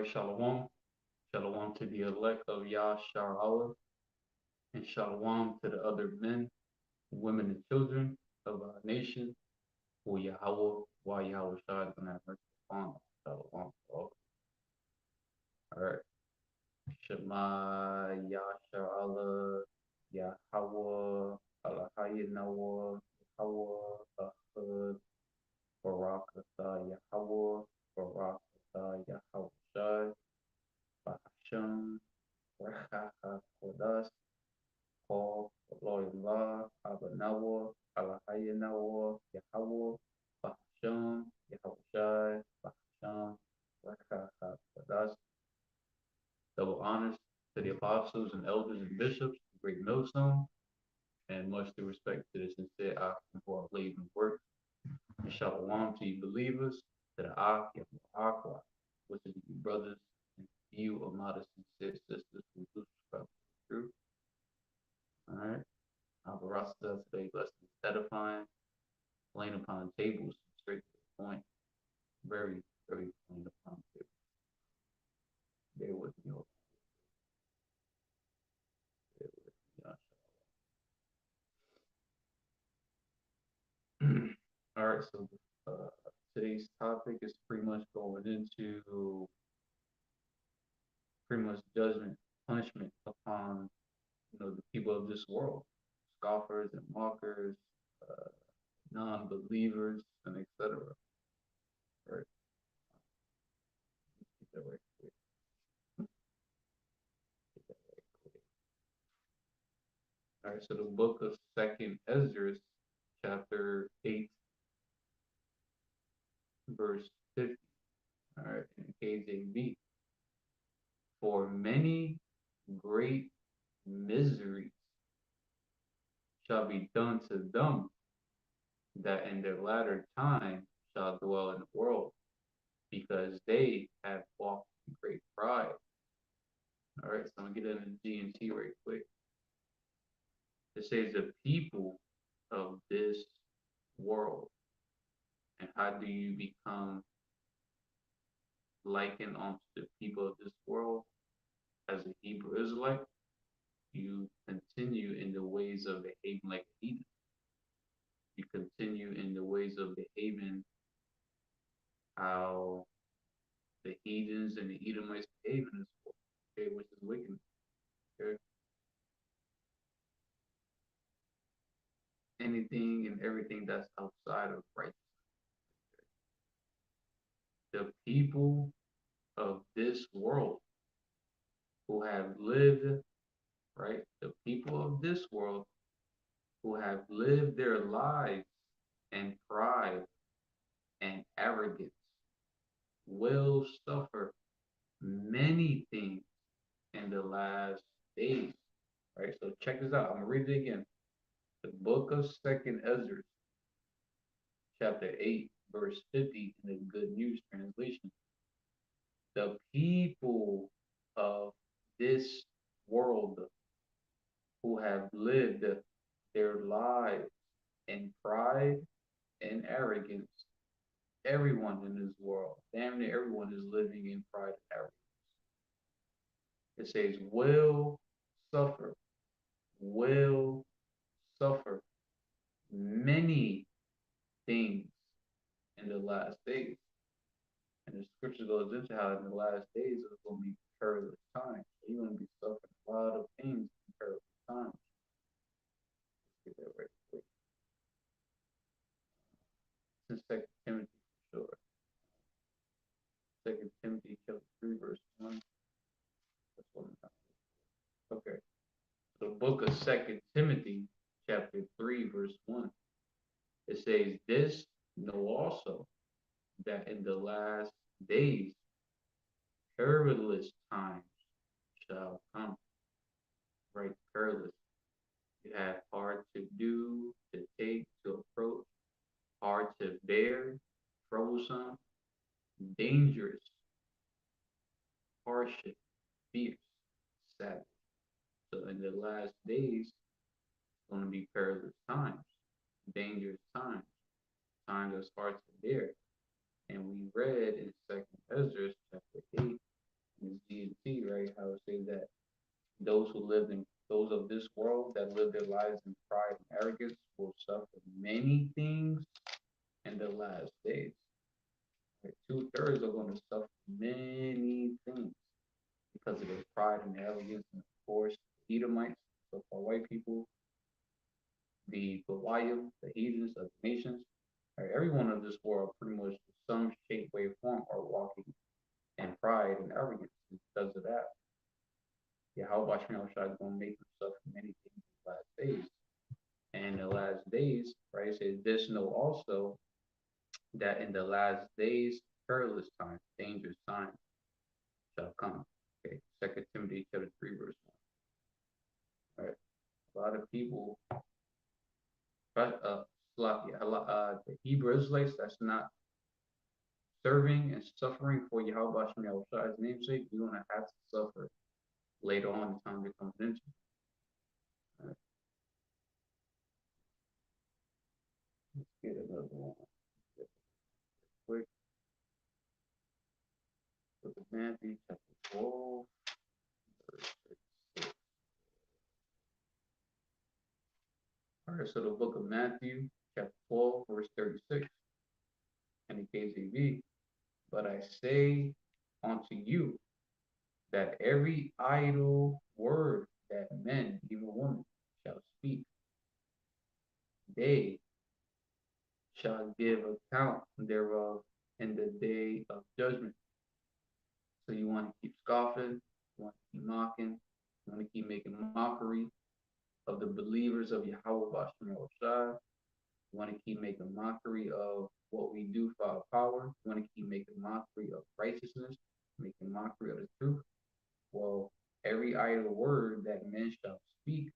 right, Shalom. Shalom to the elect of Yah and Shalom to the other men, women, and children of our nation. Who YAHAWAH He is and have mercy upon us. Shalom. All right. Shema Yasharallah YAHAWAH Halalyam NAWA YAHAWAH BARAQ YAHAWAH BARAQ YAHAWASHI BAHASHAM HAQADASH Paul, Halalyam, NAWA, NAWA, YAHAWAH, BAHASHAM, YAHAWASHI, BAHASHAM, HAQADASH. Double honors to the apostles and elders and bishops, the great millstone, and much due respect to the sincere who are laboring work. And shalom to you believers, to the YAHAWAH, which is you brothers and you are not sincere sisters who do subscribe to the truth. All right. Rasta today lesson is edifying, plain upon tables, straight to the point. Very, very plain upon tables. Bear with me. Bear with me. All right, so today's topic is pretty much going into pretty much judgment, punishment upon the people of this world, scoffers and mockers, non-believers, and etc. Right. Get that right quick. Get that right quick. All right. So the book of Second Ezra, chapter 8, verse 50. All right, in KJV. For many great miseries shall be done to them that in their latter time shall dwell in the world, because they have walked in great pride. All right, so I'm gonna get into G and T right quick. It says the people of this world. And how do you become likened onto the people of this world as a Hebrew Israelite? You continue in the ways of behaving like a heathen. You continue in the ways of behaving how the heathens and the Edomites behave in this world, okay, which is wickedness. Okay? Anything and everything that's outside of righteousness. The people of this world who have lived, right? The people of this world who have lived their lives in pride and arrogance will suffer many things in the last days. Right? So check this out. I'm gonna read it again. The book of Second Ezra, chapter 8, verse 50 in the Good News translation. The people of this world who have lived their lives in pride and arrogance. Everyone in this world, damn near everyone is living in pride and arrogance. It says, will suffer many things in the last days. And the scripture goes into how in the last days it's going to be perilous times. You're going to be suffering a lot of things in perilous times. Let's get that right quick. It's in 2 Timothy for sure. 2 Timothy chapter 3, verse 1. That's what I'm talking about. Okay. The book of 2 Timothy chapter 3, verse 1. It says, this know also that in the last days perilous times shall come. Right, perilous. You have hard to do, to take, to approach, hard to bear, troublesome, dangerous, hardship, fierce, savage. So in the last days, it's going to be perilous times, dangerous times, times that's hard to bear. And we read in 2 Ezra chapter 8 in G&T, right? How it says that those of this world that live their lives in pride and arrogance will suffer many things in the last days. Right? 2/3 are going to suffer many things because of their pride and arrogance, and of course, the Edomites, so-called white people, the Goliath, the heathens of the nations. Right? Everyone of this world, pretty much, in some shape, way, or form, are walking in pride and arrogance. And because of that, YAHAWASHI is going to make them suffer many things in the last days. And in the last days, right, it says this, know also that in the last days, perilous times, dangerous times shall come. Okay, 2 Timothy chapter 3, verse 1. All right. A lot of people, but the Hebrew Israelites that's not serving and suffering for YAHAWASHI's namesake, you're gonna have to suffer later on in the time it comes into. All right. Let's get another one. Quick. Book of Matthew, chapter 12, verse 36. All right, so the book of Matthew, chapter 12, verse 36, and the KJV. But I say unto you that every idle word that men, even women, shall speak, they shall give account thereof in the day of judgment. So you want to keep scoffing, you want to keep mocking, you want to keep making mockery of the believers of YAHAWASHI. You want to keep making mockery of what we do for our power. You want to keep making mockery of righteousness, making mockery of the truth. Well, every idle word that men shall speak,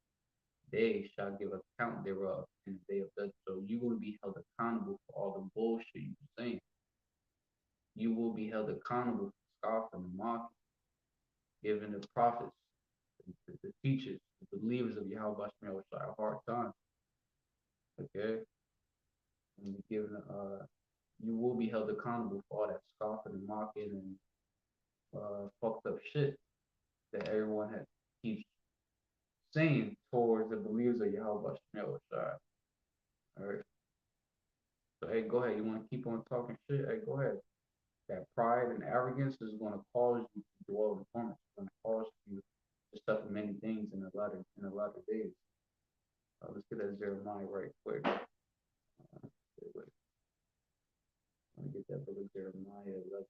they shall give account thereof in the day of judgment. So you will be held accountable for all the bullshit you're saying. You will be held accountable for scoffing and mocking, giving the prophets, the teachers, the believers of YAHAWASHI a hard time. Okay? And giving you will be held accountable for all that scoffing and mocking and fucked up shit that everyone keeps saying towards the believers of YAHAWASHI. All right. So hey, go ahead. You want to keep on talking shit? Hey, go ahead. That pride and arrogance is going to cause you to dwell in torment. It's going to cause you to suffer many things in a lot of days. Let's get that Jeremiah right quick. Let me get that book of Jeremiah 11.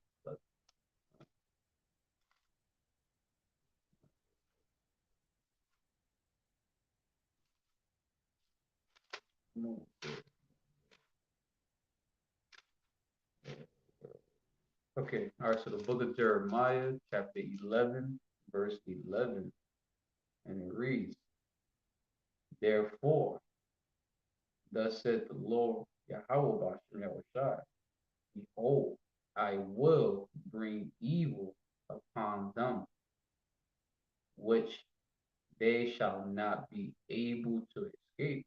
Okay, all right, so the book of Jeremiah, chapter 11, verse 11, and it reads, therefore, thus said the Lord, YAHAWASHI, behold, I will bring evil upon them, which they shall not be able to escape.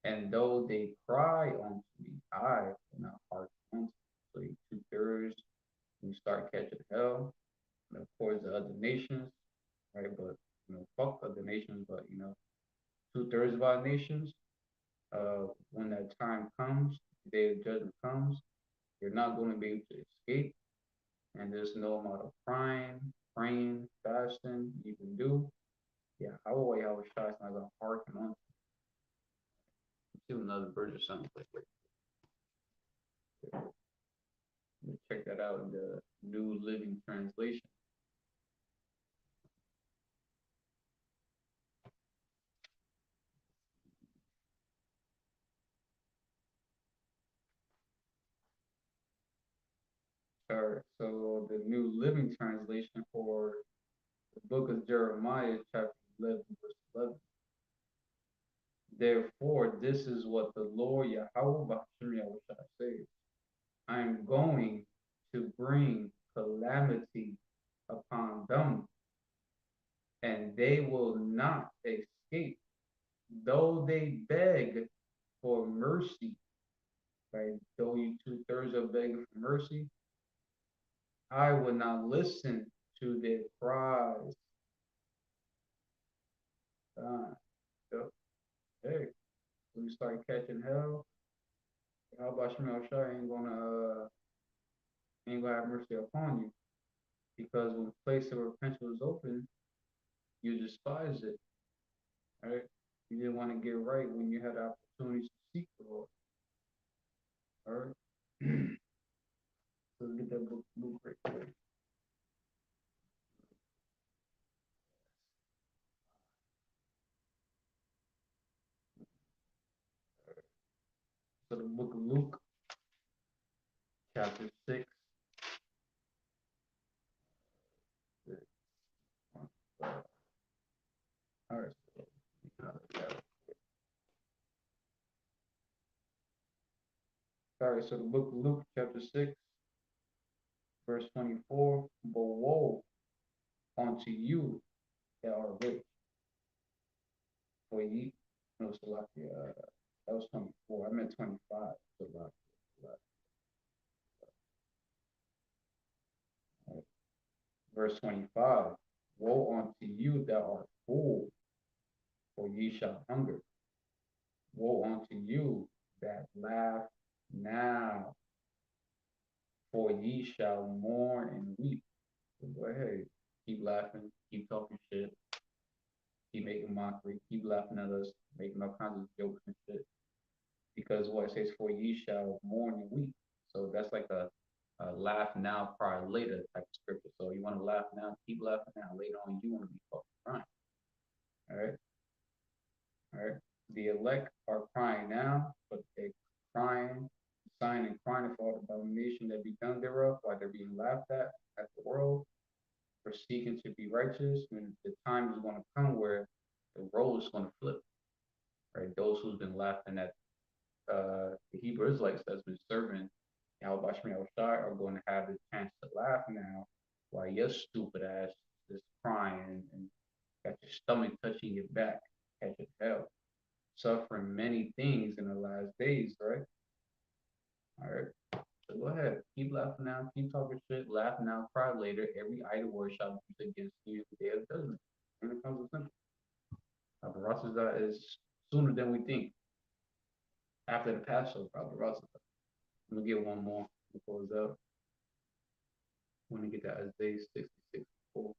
And though they cry unto me, I will not hearken unto them. So you 2/3, you start catching hell. And of course, the other nations, right? But fuck other nations. But 2/3 of our nations, when that time comes, the day of judgment comes, you're not going to be able to escape. And there's no amount of crying, praying, fasting you can do. YAHAWAH is not going to hearken unto. Let's do another verse or something like that. Check that out in the New Living Translation. All right, so the New Living Translation for the book of Jeremiah, chapter 11, verse 11. Therefore, this is what the Lord YAHAWAH says. I am going to bring calamity upon them, and they will not escape, though they beg for mercy. Right? Though you 2/3 are begging for mercy, I would not listen to their cries. Uh, so, hey, when you start catching hell, how about Shar ain't gonna have mercy upon you, because when the place of repentance was open, you despised it, right? You didn't want to get right when you had opportunities to seek the Lord, all right? So let's get that book right there. So the book of Luke, chapter 6. All right. All right, so the book of Luke, chapter 6, verse 24. But woe unto you that are rich, for ye, no, Salakia, that was 24. I meant 25. Salakia. Right. Verse 25. Woe unto you that are full, for ye shall hunger. Woe unto you that laugh now, for ye shall mourn and weep. So go ahead, keep laughing, keep talking shit, keep making mockery, keep laughing at us, making all kinds of jokes and shit. Because what it says, for ye shall mourn and weep. So that's like a laugh now, cry later type of scripture. So you want to laugh now, keep laughing now. Later on, you want to be fucking crying. All right, all right. The elect are crying now, but they crying, sighing and crying for all the abomination that be done thereof, while they're being laughed at the world for seeking to be righteous. And the time is going to come where the role is going to flip, right? Those who's been laughing at the Hebrew Israelites that's been serving YAHAWASHI are going to have the chance to laugh now, while your stupid ass is crying and got your stomach touching your back, catching hell, suffering many things in the last days, right? All right. So go ahead, keep laughing now, keep talking shit, laugh now, cry later. Every idle word shall be used against you the day of judgment. When it comes to simple, that is sooner than we think. After the Passover, I'm gonna get one more to close out. I'm gonna get that Isaiah 66:4.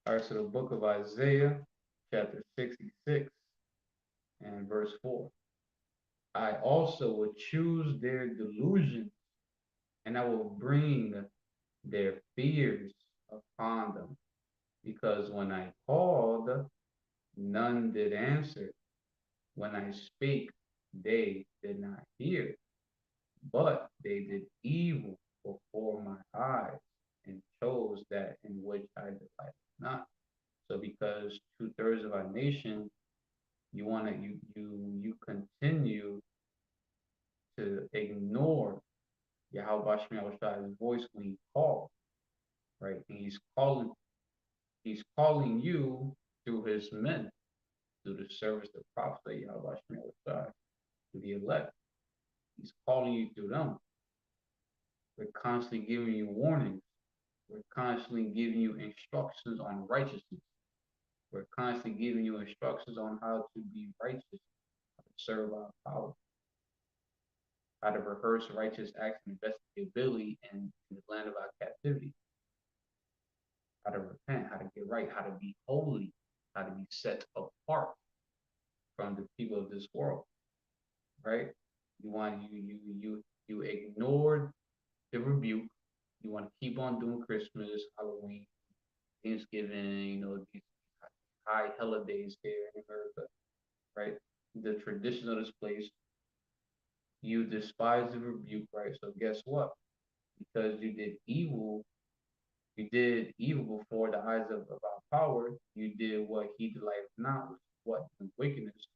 All right, so the book of Isaiah, chapter 66 and verse 4. I also will choose their delusions, and I will bring their fears upon them. Because when I called, none did answer. When I spake, they did not hear. But they did evil before my eyes, and chose that in which I delighted not. So because 2/3 of our nation, you continue to ignore Yahweh Shai's voice when he calls, right? And he's calling you through his men, through the service of prophet Yahweh Shai, to the elect. He's calling you through them. We're constantly giving you warnings. We're constantly giving you instructions on righteousness. We're constantly giving you instructions on how to be righteous, how to serve our power, how to rehearse righteous acts and investigability in the land of our captivity, how to repent, how to get right, how to be holy, how to be set apart from the people of this world, right? You ignored the rebuke. You want to keep on doing Christmas, Halloween, Thanksgiving, these high holidays here in America, right? The tradition of this place, you despise the rebuke, right? So guess what? Because you did evil before the eyes of our power. You did what he delighted not, which is what? Wickedness,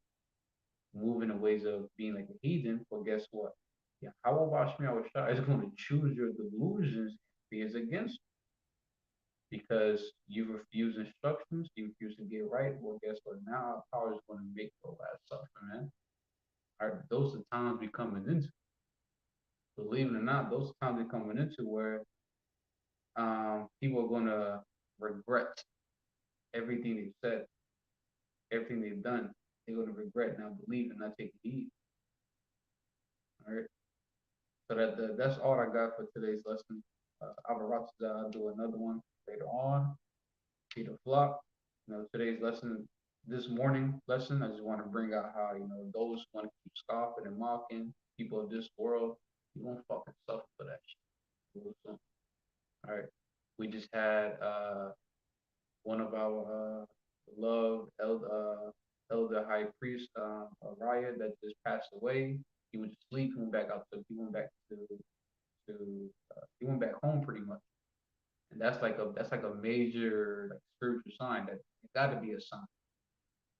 moving the ways of being like a heathen. But guess what? Yeah, how about Shai is going to choose your delusions and fears against you because you refuse instructions, you refuse to get right. Well, guess what? Now our power is going to make your last suffer, man. All right, those are the times we coming into. Believe it or not, those are times we coming into where people are gonna regret everything they've said, everything they've done. They're gonna regret not believing, not taking heed. All right. So that's all I got for today's lesson. I'll do another one later on. Feed the flock. Today's lesson, this morning lesson, I just want to bring out how, those who want to keep scoffing and mocking people of this world, you won't fucking suffer for that shit. All right. We just had one of our beloved elder high priest, Araya, that just passed away. He went to sleep. He went back home pretty much, and that's like a major like spiritual sign that it got to be a sign.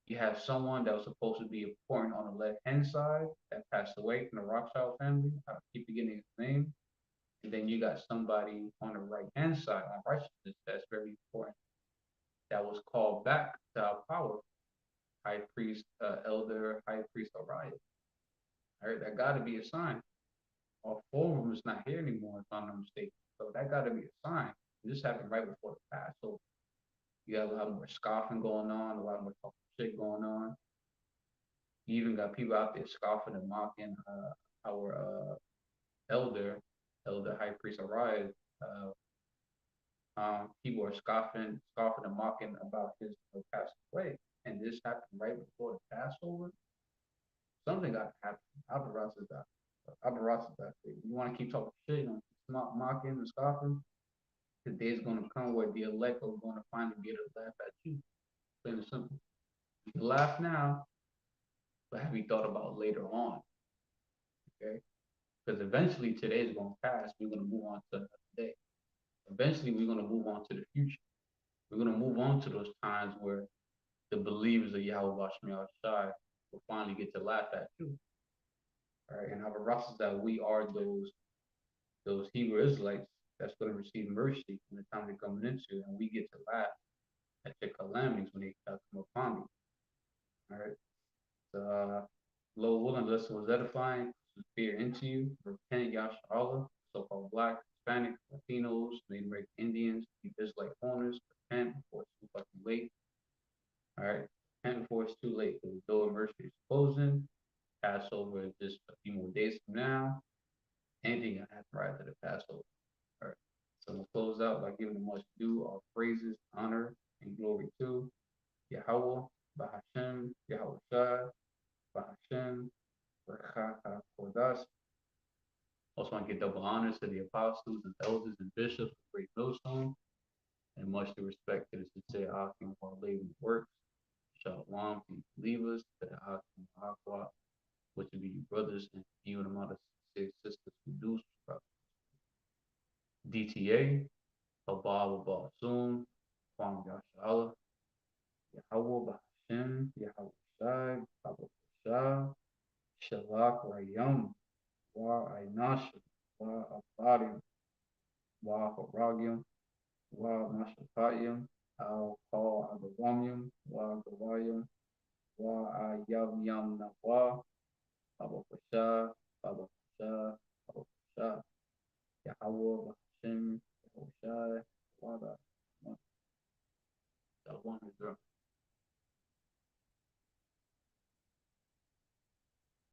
You have someone that was supposed to be important on the left hand side that passed away from the Rothschild family. I keep forgetting his name. And then you got somebody on the right hand side on righteousness that's very important that was called back to our power. High priest, elder, high priest Orion. All right, that got to be a sign. All four of them is not here anymore, if I'm not mistaken. So that got to be a sign. This happened right before the Passover. You have a lot more scoffing going on, a lot more talking shit going on. You even got people out there scoffing and mocking our elder high priest Orion. People are scoffing and mocking about his passing away. And this happened right before the Passover. Something got to happen. Alvarez is that. You want to keep talking shit, mocking and scoffing. The day's going to come where the elect are going to finally be able to laugh at you. Plain and simple. You can laugh now, but have you thought about later on? Okay? Because eventually today's going to pass. We're going to move on to another day. Eventually we're going to move on to the future. We're going to move on to those times where the believers of YAHAWASHI will finally get to laugh at you. All right, and our Rosh is that we are those Hebrew Israelites that's going to receive mercy in the time they're coming into, and we get to laugh at your calamities when they come upon you. All right, so low willing lesson was edifying, some fear into you, repent Yasharallah, so-called Black, Hispanic, Latinos, Native American Indians, Israelite owners, repent before it's too fucking late. All right, repent before it's too late, because the door of mercy is closing. Passover is just a few more days from now. Anything can happen right after the Passover. All right. So we'll close out by giving the much due, all praises, honor, and glory to Yahawah, BAHASHAM, YAHAWASHI, BAHASHAM, HAQADASH. Also want to give double honors to the apostles and elders and bishops of Great Millstone, and much due respect to the sincere Akim for our labor works. Shalom, peace, believers, to the Akim, which would be you brothers and you and among the sisters who do subscribe. DTA, Abba Soon, Kwam Yashala, Yahawah Bahashem, Yahawashai, Baba Shah, Shalak Rayam, Wa Ainashim, Wa Abadim, Wa Haragyam, Wa Mashapayam, Al Paul Agawamyam, Wa Gawayam, Wa Ayam Yam Nawa, Baba Shah, Baba Shah,